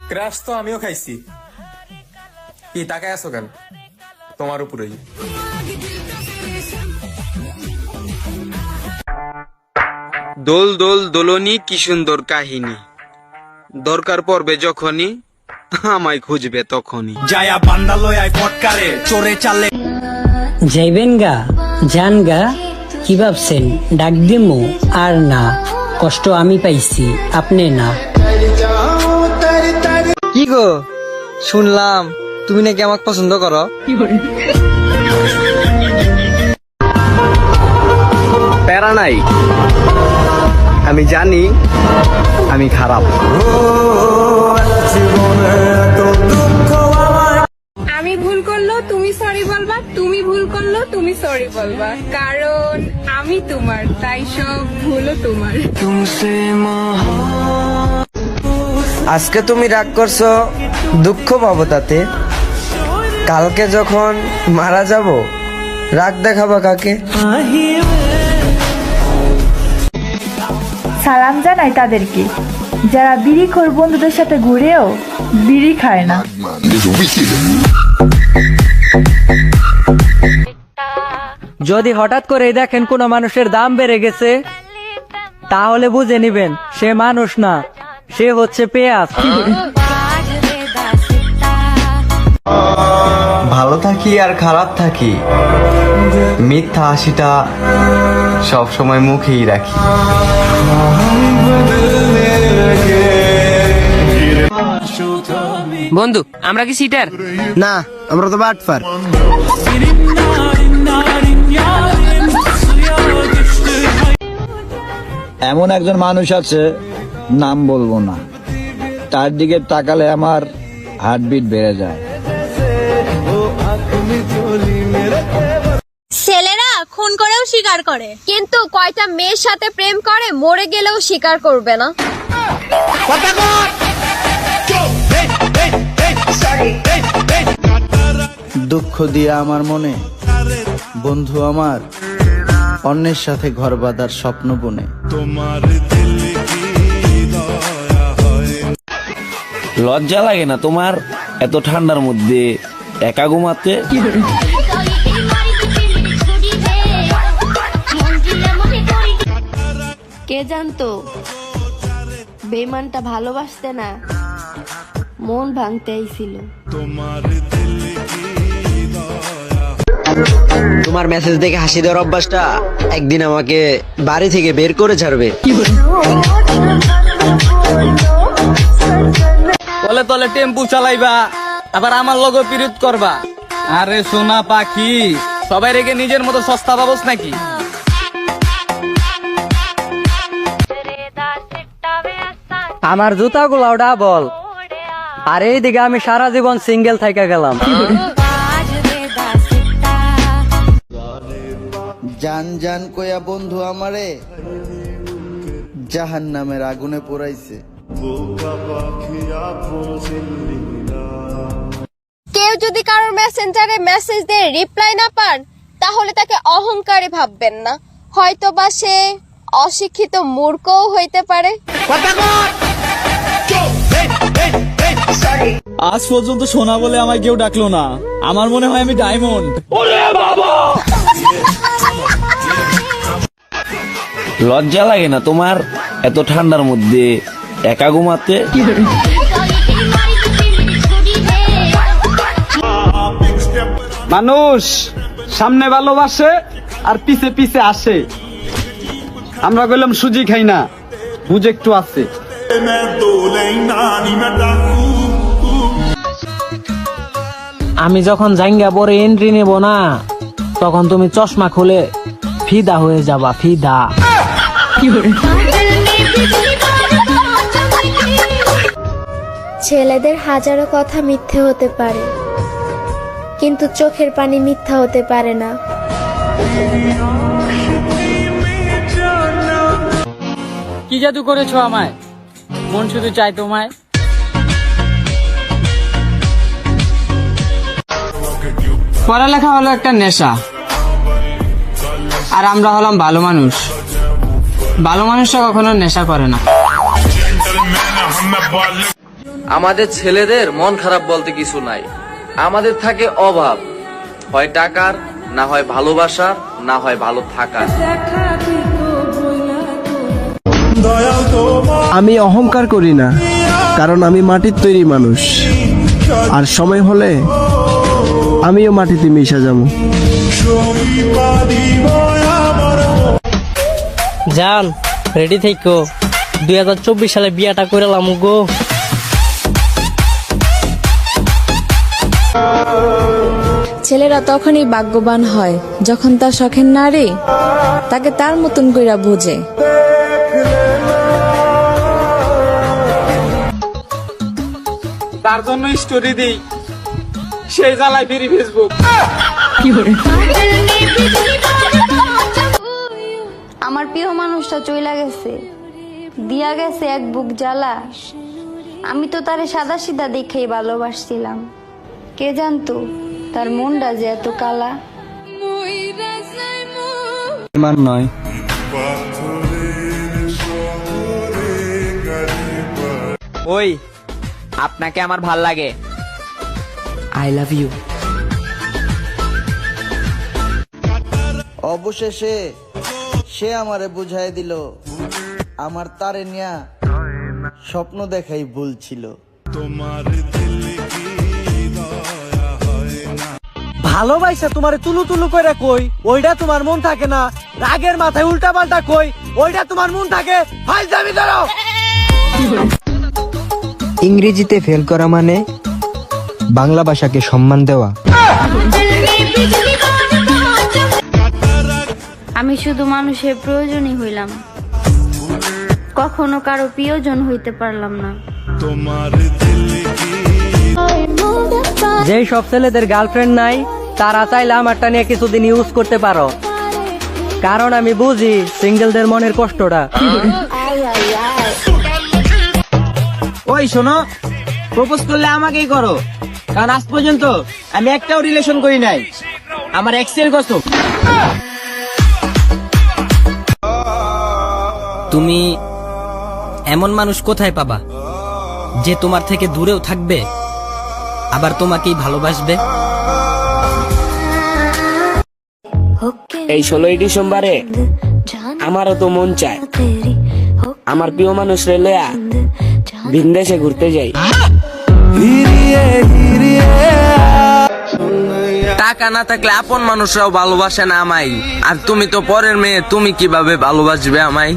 Crash তো আমিও খাইছি। কি তাকায় আছো কেন? তোমার উপরেই। দোল দোল দোলনি কি সুন্দর কাহিনী, দরকার পড়বে যখনই আমায় খুঁজবে তখনই। যায়া বান্দা লয় ফটকারে চোরে চালে যাইবেন গা যান গা, কি ভাবছেন ডাক দিমু? আর না, কষ্ট আমি পাইছি, আপনি না। কি গো, শুনলাম তুমি নাকি আমাকে পছন্দ করো। প্যারা নাই, আমি জানি আমি খারাপ। আমি ভুল করলো তুমি সরি বলবা, তুমি ভুল করলো তুমি সরি বলবা, কারণ আমি তোমার, তাই সব ভুলও তোমার। আজকে তুমি রাগ করছো, দুঃখ পাবো তাতে। কালকে যখন মারা যাব, রাগ দেখাবা কাকে? সালাম জানাই তাদেরকে যারা বিড়িখোর বন্ধুদের সাথে ঘুরেও বিড়ি খায় না। যদি হঠাৎ করে দেখেন কোনো মানুষের দাম বেড়ে গেছে, তাহলে বুঝে নিবেন সে মানুষ না, সে হচ্ছে পেঁয়াজ। ভালো থাকি আর খারাপ থাকি, মিথ্যা হাসিটা সব সময় মুখেই রাখি। বন্ধু আমরা কি সিটার? না, আমরা তো বাটফার। এমন একজন মানুষ আছে, নাম বলবো না, তার দিকে তাকালে আমার হার্টবিট বেড়ে যায়। ছেলেরা খুন করেও স্বীকার করে, কিন্তু কয়টা মেয়ের সাথে প্রেম করে মরে গেলেও স্বীকার করবে না। দুঃখ দিয়ে আমার মনে বন্ধু আমার অন্যের সাথে ঘর বাঁধার স্বপ্ন বুনে। লজ্জা লাগে না তোমার এত ঠান্ডার মধ্যে একা ঘুমাতে? কে জানতো বেঈমানটা ভালোবাসতে না, মন ভাঙতে আইছিল। তোমার মেসেজ দেখে হাসি দেওয়ার অভ্যাসটা একদিন আমাকে বাড়ি থেকে বের করে ছাড়বে। তলে তলে টেম্পু চালাইবা, আবার আমার লগে পিরিত করবা। আরে সোনা পাখি, সবাই রেখে নিজের মতো সস্তা ভাবস নাকি? আমার জুতাগুলাও ডাবল, আর এইদিকে আমি সারা জীবন সিঙ্গেল থাইকা গেলাম। জান জান কয়া বন্ধু আমারে জাহান্নামের আগুনে পোড়াইছে। কেউ যদি কারোর মেসেঞ্জারে মেসেজ দিয়ে রিপ্লাই না পান, তাহলে তাকে অহংকারী ভাববেন না, হয়তো বা সে অশিক্ষিত মূর্খও হইতে পারে। আজ পর্যন্ত সোনা বলে আমায় কেউ ডাকলো না, আমার মনে হয় আমি ডায়মন্ড। লজ্জা লাগে না তোমার এত ঠান্ডার মধ্যে একা ঘুমাতে? মানুষ সামনে ভালোবাসে আর পিছে পিছে আসে। আমরা কইলাম সুজি খাই না, বুঝ একটু আছে। আমি যখন জাঙ্গা পরে এন্ট্রি নেব না, তখন তুমি চশমা খুলে ফিদা হয়ে যাবা, ফিদা। ছেলেদের হাজারো কথা মিথ্যে হতে পারে, কিন্তু চোখের পানি মিথ্যা হতে পারে না। কি জাদু করেছো আমায়, মন শুধু চাই তোমায়। পড়ালেখা হলো একটা নেশা, আর আমরা হলাম ভালো মানুষ। ভালো মানুষরা কখনো নেশা করে না। আমাদের ছেলেদের মন খারাপ বলতে কিছু নাই, আমাদের থাকে অভাব, হয় টাকার, না হয় ভালোবাসার, না হয় ভালো থাকার। আমি অহংকার করি না, কারণ আমি মাটির তৈরি মানুষ, আর সময় হলে আমিও মাটিতে মিশে যাবো। জান রেডি থেকো, 2024 সালে বিয়াটা কইরালাম গো। ছেলেরা তখনই ভাগ্যবান হয় যখন তার শখের নারী তাকে তার মতন কইরা বোঝে। তার জন্য স্টোরি দিই, সেই জ্বালায় ফিরি ফেসবুক। আমার প্রিয় মানুষটা চইলা গেছে, দিয়া গেছে এক বুক জ্বালা। আমি তো তারে সাদা সিধা দেখেই ভালোবাসছিলাম, কে জানতো তার মনটা যে এত কালা। ইমান নয়, ওই আপনাকে আমার ভাল লাগে। I love you. অবশেষে সে আমারে বুঝাই দিল আমার তারে নিয়া স্বপ্ন দেখাই ভুল ছিল। ভালোবাসা তোমারে তুলু তুলু করে কই, ওইটা তোমার মন থাকে না। রাগের মাথায় উল্টা পাল্টা কই, ওইটা তোমার মন থাকে। ফাইজলামি ধরো। ইংরেজিতে ফেল করা মানে বাংলা ভাষাকে সম্মান দেওয়া। আমি শুধু মানুষের প্রয়োজনই হইলাম, কখনো কারো প্রিয়জন হইতে পারলাম না। যেই সব ছেলেদের গার্লফ্রেন্ড নাই তারা চাইলে আমারটা নিয়ে কিছুদিন ইউজ করতে পারো, কারণ আমি বুঝি সিঙ্গেলদের মনের কষ্টটা। ওই শোনো, প্রপোজ করলে আমাকেই করো, কারণ আজ পর্যন্ত আমি একটাও রিলেশন করি নাই। আমার এক্সের কসম। তুমি এমন মানুষ কোথায় পাবা যে তোমার থেকে দূরেও থাকবে আবার তোমাকেই ভালোবাসবে? এই 16ই ডিসেম্বরে আমারও তো মন চায় আমার প্রিয় মানুষ লইয়া ভিনদেশে ঘুরতে যাই। টাকা না থাকলে আপন মানুষরাও ভালোবাসে না আমায়, আর তুমি তো পরের মেয়ে, তুমি কিভাবে ভালোবাসবে আমায়?